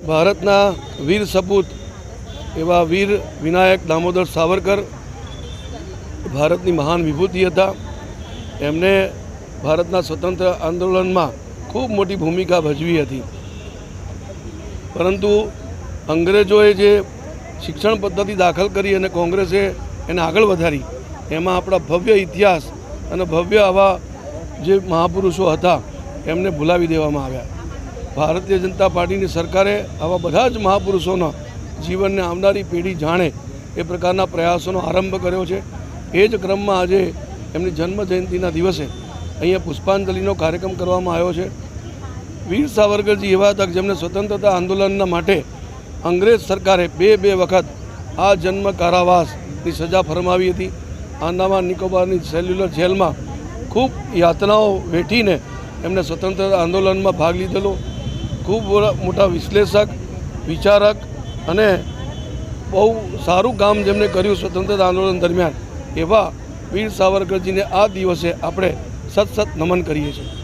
ભારતના વીર સપૂત એવા વીર વિનાયક દામોદર સાવરકર ભારતની મહાન વિભૂતિ હતા। એમને ભારતના સ્વતંત્ર આંદોલનમાં ખૂબ મોટી ભૂમિકા ભજવી હતી, પરંતુ અંગ્રેજોએ જે શિક્ષણ પદ્ધતિ દાખલ કરી અને કોંગ્રેસે એને આગળ વધારી, એમાં આપણા ભવ્ય ઇતિહાસ અને ભવ્ય આવા જે મહાપુરુષો હતા એમને ભૂલાવી દેવામાં આવ્યા। ભારતીય જનતા પાર્ટીની સરકારે આવા બધા જ મહાપુરુષોના જીવનને આવનારી પેઢી જાણે એ પ્રકારના પ્રયાસોનો આરંભ કર્યો છે। એ જ ક્રમમાં આજે એમની જન્મ જયંતિના દિવસે અહીંયા પુષ્પાંજલિનો કાર્યક્રમ કરવામાં આવ્યો છે। વીર સાવરકરજી એવા હતા જેમને સ્વતંત્રતા આંદોલનના માટે અંગ્રેજ સરકારે બે વખત આ જન્મ કારાવાસની સજા ફરમાવી હતી। આંદામાન નિકોબારની સેલ્યુલર જેલમાં ખૂબ યાતનાઓ વેઠીને એમને સ્વતંત્રતા આંદોલનમાં ભાગ લીધેલો। ખૂબ મોટા વિશ્લેષક, વિચારક અને બહુ સારું કામ જેમણે કર્યું સ્વતંત્રતા આંદોલન દરમિયાન, એવા વીર સાવરકરજીને આ દિવસે આપણે સત નમન કરીએ છીએ।